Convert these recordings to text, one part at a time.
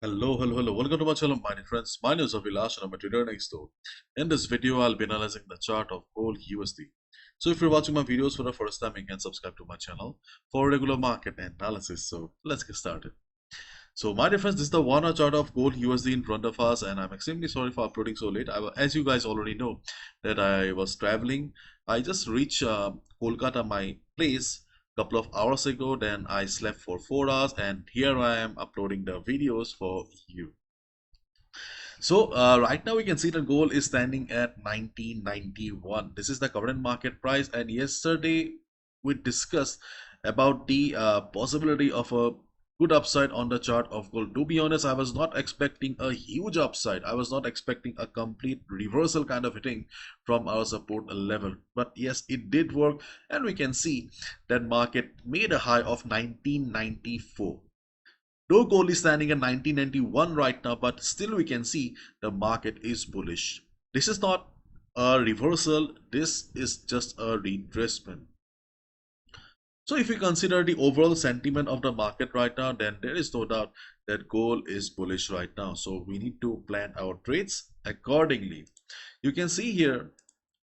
Hello. Welcome to my channel, my dear friends. My name is Avilash and I'm a trader next door. In this video, I'll be analyzing the chart of gold USD. So if you're watching my videos for the first time, you can subscribe to my channel for regular market analysis. So let's get started. So my dear friends, this is the 1 hour chart of gold USD in front of us, and I'm extremely sorry for uploading so late. As you guys already know that I was traveling. I just reached Kolkata, my place, couple of hours ago. Then I slept for 4 hours, and here I am uploading the videos for you. So right now we can see the gold is standing at 1991. This is the current market price, and yesterday we discussed about the possibility of a good upside on the chart of gold. To be honest, I was not expecting a huge upside. I was not expecting a complete reversal kind of hitting from our support level. But yes, it did work, and we can see that market made a high of 1994. Though gold is standing at 1991 right now, but still we can see the market is bullish. This is not a reversal, this is just a retracement. So if we consider the overall sentiment of the market right now, then there is no doubt that gold is bullish right now. So we need to plan our trades accordingly. You can see here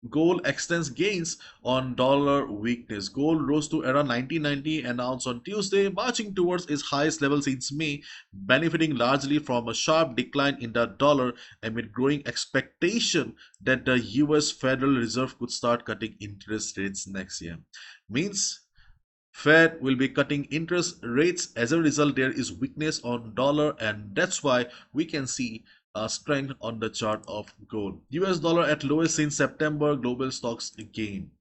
gold extends gains on dollar weakness. Gold rose to around 1990 announced on Tuesday, marching towards its highest level since May, benefiting largely from a sharp decline in the dollar amid growing expectation that the US Federal Reserve could start cutting interest rates next year. Means Fed will be cutting interest rates. As a result, there is weakness on dollar, and that's why we can see a strength on the chart of gold. US dollar at lowest since September, global stocks gain.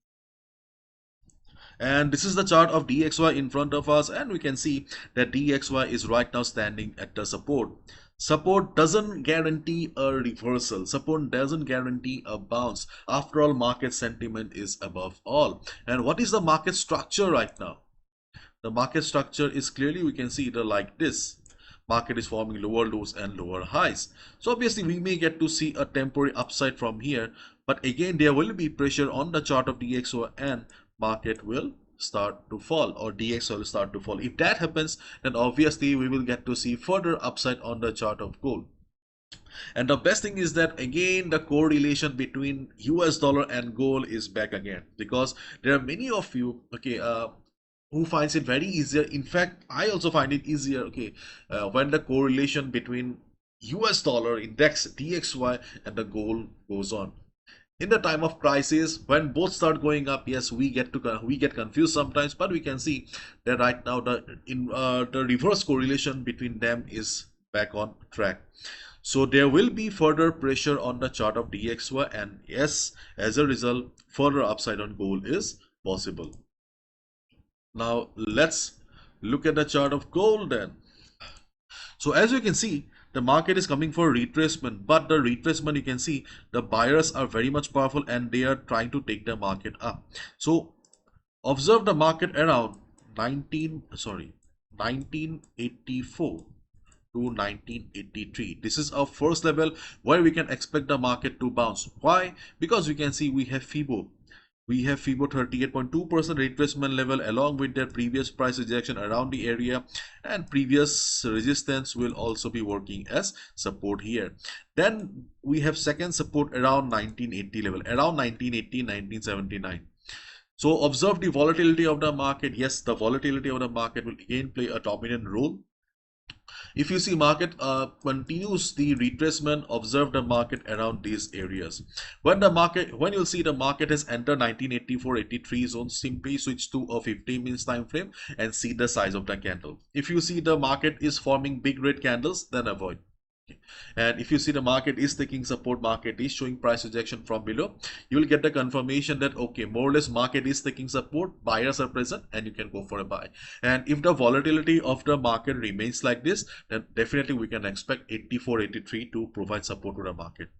And this is the chart of DXY in front of us, and we can see that DXY is right now standing at the support. Support doesn't guarantee a reversal. Support doesn't guarantee a bounce. After all, market sentiment is above all. And what is the market structure right now? The market structure is clearly, we can see it like this. Market is forming lower lows and lower highs. So obviously we may get to see a temporary upside from here, but again there will be pressure on the chart of DXY and market will start to fall, or DXY will start to fall. If that happens, then obviously we will get to see further upside on the chart of gold. And the best thing is that again the correlation between US dollar and gold is back again, because there are many of you, okay, who finds it very easier. In fact, I also find it easier, okay, when the correlation between US dollar index DXY and the gold goes on. In the time of crisis, when both start going up, yes, we get confused sometimes, but we can see that right now the reverse correlation between them is back on track. So there will be further pressure on the chart of DXY, and yes, as a result, further upside on gold is possible. Now let's look at the chart of gold then. So as you can see, the market is coming for retracement, but the retracement, you can see the buyers are very much powerful and they are trying to take the market up. So observe the market around 1984 to 1983. This is our first level where we can expect the market to bounce. Why? Because we can see we have FIBO 38.2% retracement level along with their previous price rejection around the area, and previous resistance will also be working as support here. Then we have second support around 1980 level, around 1980 1979. So observe the volatility of the market. Yes, the volatility of the market will again play a dominant role. If you see market continues the retracement, observe the market around these areas. When you'll see the market has entered 1984-83 zone, simply switch to a 15 minutes time frame and see the size of the candle. If you see the market is forming big red candles, then avoid. And if you see the market is taking support, market is showing price rejection from below, you will get the confirmation that okay, more or less market is taking support, buyers are present, and you can go for a buy. And if the volatility of the market remains like this, then definitely we can expect 84 83 to provide support to the market.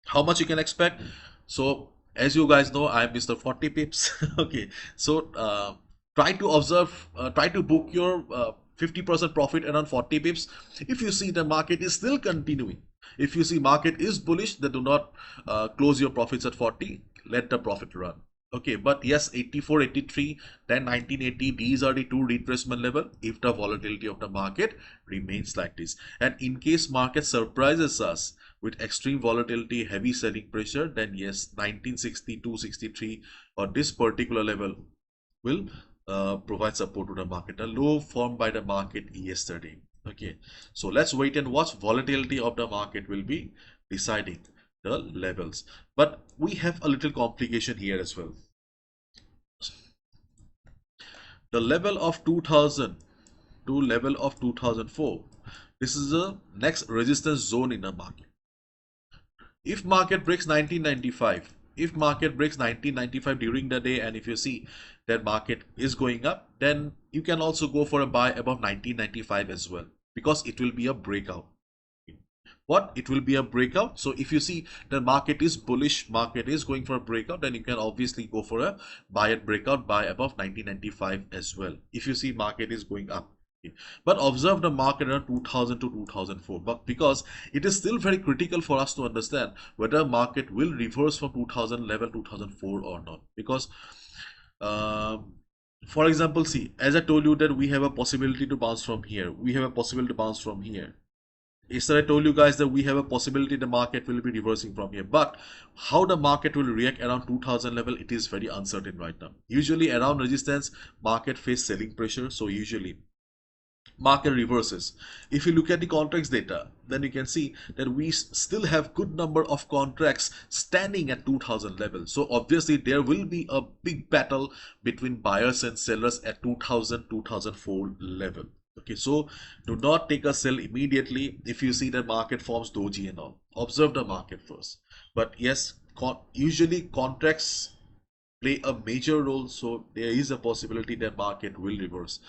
How much you can expect? So as you guys know, I'm Mr. 40 pips. Okay, so try to observe, try to book your 50% profit around 40 pips. If you see the market is still continuing, if you see market is bullish, then do not close your profits at 40. Let the profit run. Okay, but yes, 84, 83, then 1980, these are the two retracement level if the volatility of the market remains like this. And in case market surprises us with extreme volatility, heavy selling pressure, then yes, 1960, 263 or this particular level will provide support to the market. A low formed by the market yesterday. Okay, so let's wait and watch. Volatility of the market will be deciding the levels. But we have a little complication here as well. The level of 2000 to level of 2004. This is the next resistance zone in the market. If market breaks 1995, if market breaks 1995 during the day, and if you see that market is going up, then you can also go for a buy above 1995 as well, because it will be a breakout. What? It will be a breakout. So if you see the market is bullish, market is going for a breakout, then you can obviously go for a buy at breakout, buy above 1995 as well, if you see market is going up. But observe the market around 2000 to 2004, but because it is still very critical for us to understand whether market will reverse from 2000 level 2004 or not. Because for example, see, as I told you that we have a possibility to bounce from here, we have a possibility to bounce from here. Yesterday I told you guys that we have a possibility the market will be reversing from here, but how the market will react around 2000 level, it is very uncertain right now. Usually around resistance, market face selling pressure, so usually market reverses. If you look at the contracts data, then you can see that we still have good number of contracts standing at 2000 level. So obviously there will be a big battle between buyers and sellers at 2000 2004 level. Okay, so do not take a sell immediately if you see the market forms doji and all. Observe the market first. But yes, usually contracts play a major role, so there is a possibility that market will reverse.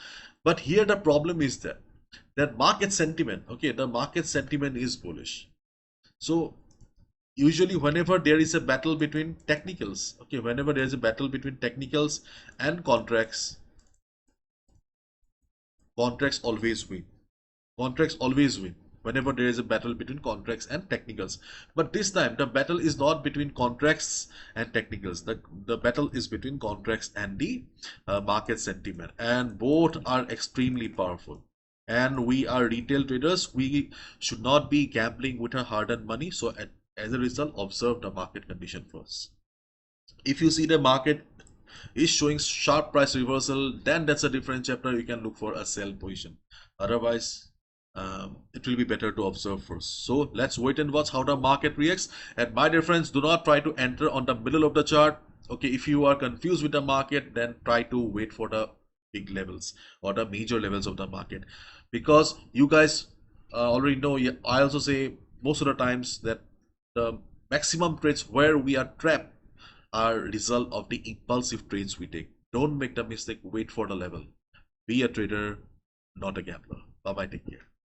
But here the problem is that market sentiment, okay, the market sentiment is bullish. So usually whenever there is a battle between technicals, okay, whenever there is a battle between technicals and contracts, contracts always win. Contracts always win whenever there is a battle between contracts and technicals. But this time the battle is not between contracts and technicals. The battle is between contracts and the market sentiment, and both are extremely powerful. And we are retail traders, we should not be gambling with our hard-earned money. So as a result, observe the market condition first. If you see the market is showing sharp price reversal, then that's a different chapter. You can look for a sell position. Otherwise, it will be better to observe first. So let's wait and watch how the market reacts. And my dear friends, do not try to enter on the middle of the chart. Okay, if you are confused with the market, then try to wait for the big levels or the major levels of the market, because you guys already know. I also say most of the times that the maximum trades where we are trapped are result of the impulsive trades we take. Don't make the mistake. Wait for the level. Be a trader, not a gambler. Bye bye. Take care.